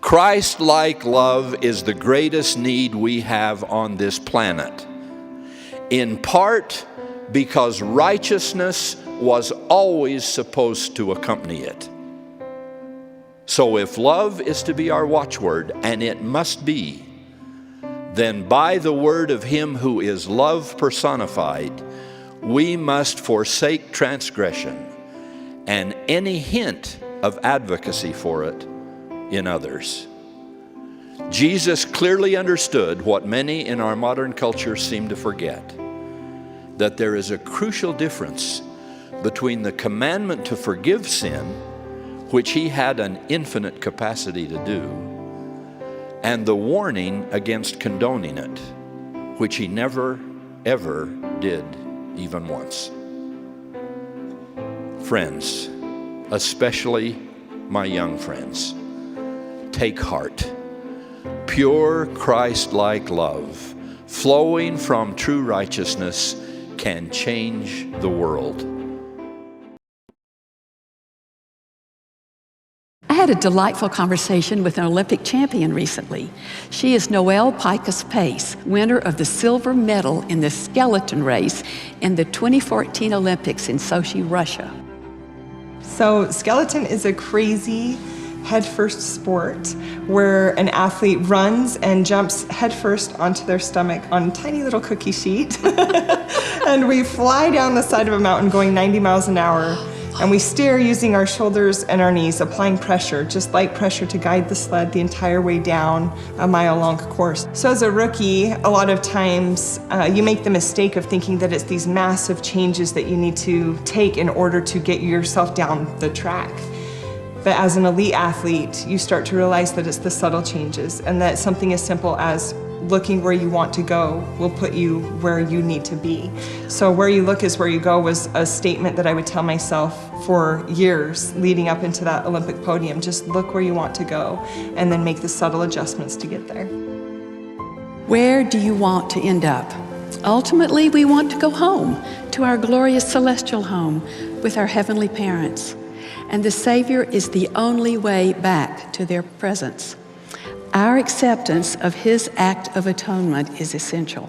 Christ-like love is the greatest need we have on this planet, in part because righteousness was always supposed to accompany it. So if love is to be our watchword, and it must be, then by the word of him who is love personified, we must forsake transgression and any hint of advocacy for it in others. Jesus clearly understood what many in our modern culture seem to forget, that there is a crucial difference between the commandment to forgive sin, which he had an infinite capacity to do, and the warning against condoning it, which he never, ever did even once. Friends, especially my young friends, take heart. Pure Christ-like love, flowing from true righteousness, can change the world. I had a delightful conversation with an Olympic champion recently. She is Noelle Pikus-Pace, winner of the silver medal in the skeleton race in the 2014 Olympics in Sochi, Russia. So skeleton is a crazy headfirst sport where an athlete runs and jumps headfirst onto their stomach on a tiny little cookie sheet. And we fly down the side of a mountain going 90 miles an hour. And we steer using our shoulders and our knees, applying pressure, just light pressure, to guide the sled the entire way down a mile-long course. So as a rookie, a lot of times you make the mistake of thinking that it's these massive changes that you need to take in order to get yourself down the track. But as an elite athlete, you start to realize that it's the subtle changes, and that something as simple as looking where you want to go will put you where you need to be. So where you look is where you go was a statement that I would tell myself for years leading up into that Olympic podium. Just look where you want to go and then make the subtle adjustments to get there. Where do you want to end up? Ultimately, we want to go home, to our glorious celestial home with our heavenly parents. And the Savior is the only way back to their presence. Our acceptance of his act of atonement is essential.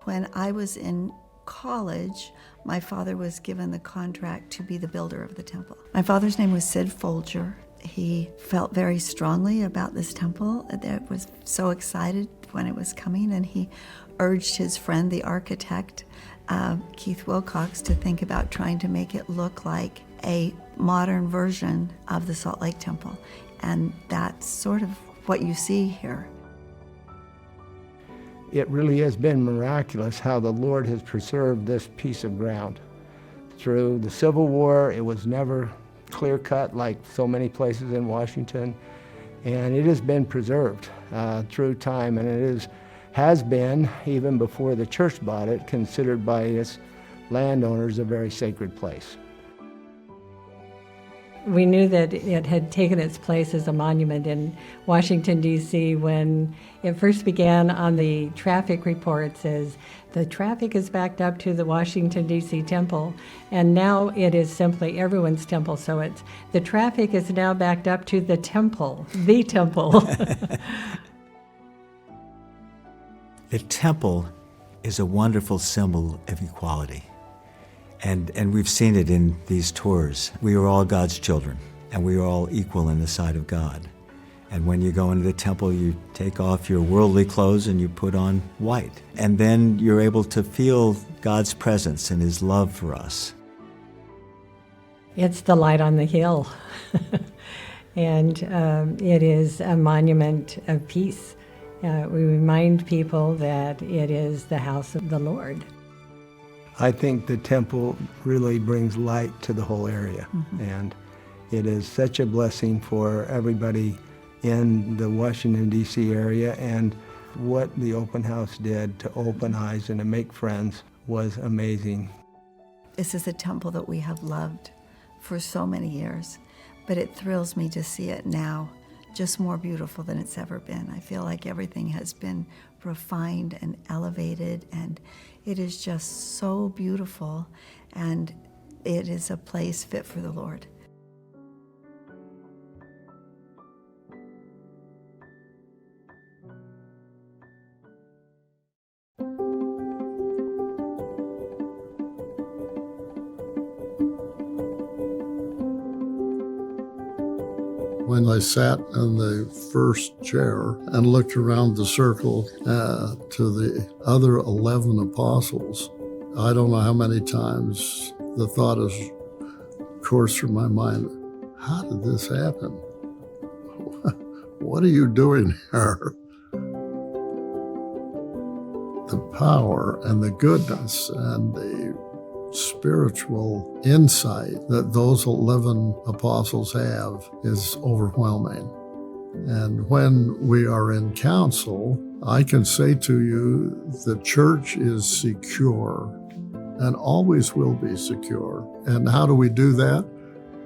When I was in college, my father was given the contract to be the builder of the temple. My father's name was Sid Folger. He felt very strongly about this temple. That was so excited when it was coming, and he urged his friend, the architect, Keith Wilcox, to think about trying to make it look like a modern version of the Salt Lake Temple. And that's sort of what you see here. It really has been miraculous how the Lord has preserved this piece of ground. Through the Civil War, it was never clear-cut like so many places in Washington, and it has been preserved through time, and it has been, even before the church bought it, considered by its landowners a very sacred place. We knew that it had taken its place as a monument in Washington, D.C. when it first began on the traffic reports as the traffic is backed up to the Washington, D.C. temple, and now it is simply everyone's temple. So it's the traffic is now backed up to the temple, the temple. The temple is a wonderful symbol of equality. And we've seen it in these tours. We are all God's children, and we are all equal in the sight of God. And when you go into the temple, you take off your worldly clothes and you put on white. And then you're able to feel God's presence and His love for us. It's the light on the hill. And it is a monument of peace. We remind people that it is the house of the Lord. I think the temple really brings light to the whole area, and it is such a blessing for everybody in the Washington, D.C. area, and what the open house did to open eyes and to make friends was amazing. This is a temple that we have loved for so many years, but it thrills me to see it now just more beautiful than it's ever been. I feel like everything has been refined and elevated, and it is just so beautiful, and it is a place fit for the Lord. When I sat in the first chair and looked around the circle to the other 11 apostles, I don't know how many times the thought has coursed through my mind, how did this happen? What are you doing here? The power and the goodness and the spiritual insight that those 11 apostles have is overwhelming. And when we are in council, I can say to you, the church is secure and always will be secure. And how do we do that?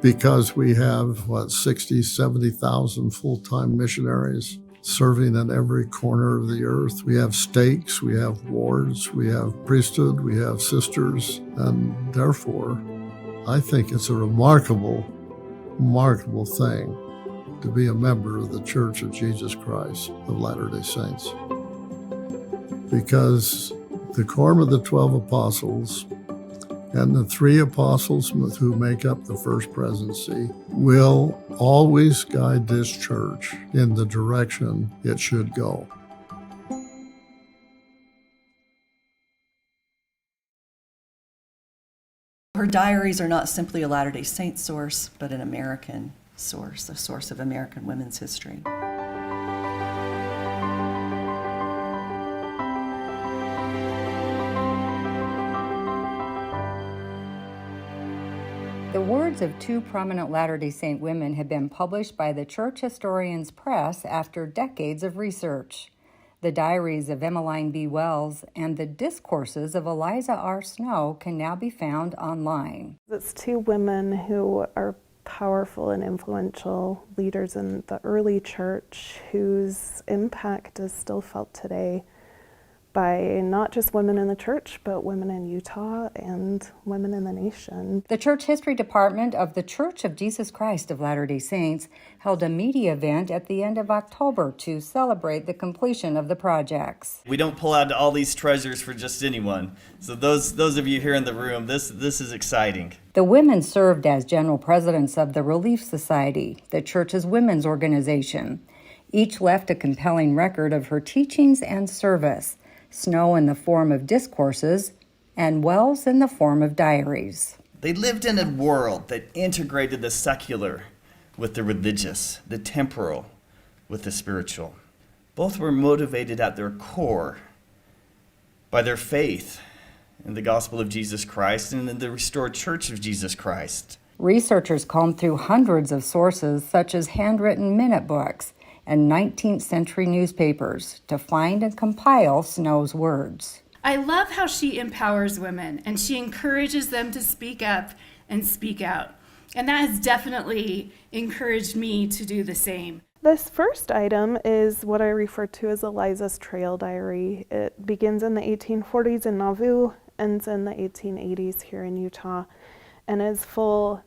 Because we have, 60, 70,000 full-time missionaries serving in every corner of the earth. We have stakes, we have wards, we have priesthood, we have sisters, and therefore, I think it's a remarkable thing to be a member of the Church of Jesus Christ of Latter-day Saints. Because the quorum of the 12 apostles and the 3 apostles who make up the first presidency will always guide this church in the direction it should go. Her diaries are not simply a Latter-day Saint source, but an American source, a source of American women's history. The words of 2 prominent Latter-day Saint women have been published by the Church Historians Press after decades of research. The diaries of Emmeline B. Wells and the discourses of Eliza R. Snow can now be found online. It's 2 women who are powerful and influential leaders in the early church whose impact is still felt today by not just women in the church, but women in Utah and women in the nation. The Church History Department of the Church of Jesus Christ of Latter-day Saints held a media event at the end of October to celebrate the completion of the projects. We don't pull out all these treasures for just anyone. So those of you here in the room, this is exciting. The women served as general presidents of the Relief Society, the church's women's organization. Each left a compelling record of her teachings and service, Snow in the form of discourses, and Wells in the form of diaries. They lived in a world that integrated the secular with the religious, the temporal with the spiritual. Both were motivated at their core by their faith in the gospel of Jesus Christ and in the restored church of Jesus Christ. Researchers combed through hundreds of sources, such as handwritten minute books and 19th century newspapers, to find and compile Snow's words. I love how she empowers women and she encourages them to speak up and speak out. And that has definitely encouraged me to do the same. This first item is what I refer to as Eliza's Trail Diary. It begins in the 1840s in Nauvoo, ends in the 1880s here in Utah, and is full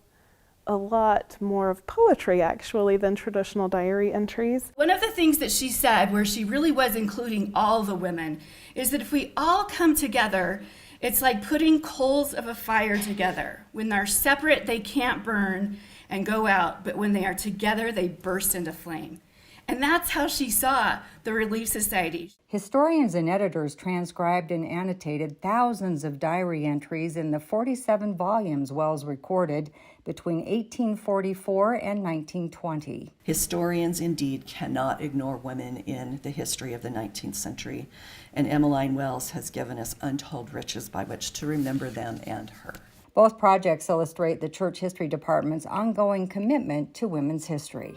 a lot more of poetry actually than traditional diary entries. One of the things that she said, where she really was including all the women, is that if we all come together, it's like putting coals of a fire together. When they're separate, they can't burn and go out, but when they are together, they burst into flame. And that's how she saw the Relief Society. Historians and editors transcribed and annotated thousands of diary entries in the 47 volumes Wells recorded between 1844 and 1920. Historians indeed cannot ignore women in the history of the 19th century, and Emmeline Wells has given us untold riches by which to remember them and her. Both projects illustrate the Church History Department's ongoing commitment to women's history.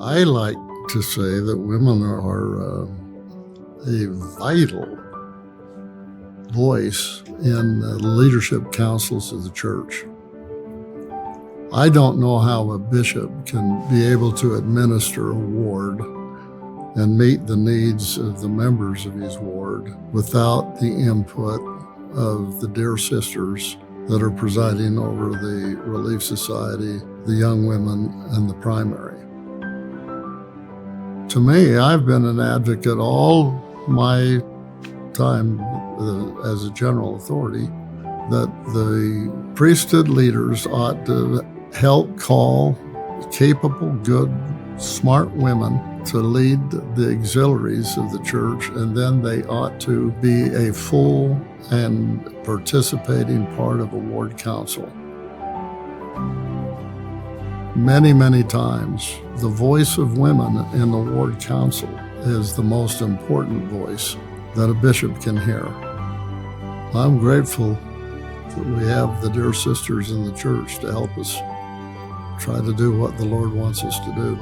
I like to say that women are a vital voice in the leadership councils of the church. I don't know how a bishop can be able to administer a ward and meet the needs of the members of his ward without the input of the dear sisters that are presiding over the Relief Society, the young women, and the primary. To me, I've been an advocate all my time as a general authority that the priesthood leaders ought to help call capable, good, smart women to lead the auxiliaries of the church, and then they ought to be a full and participating part of a ward council. Many, many times, the voice of women in the ward council is the most important voice that a bishop can hear. I'm grateful that we have the dear sisters in the church to help us try to do what the Lord wants us to do.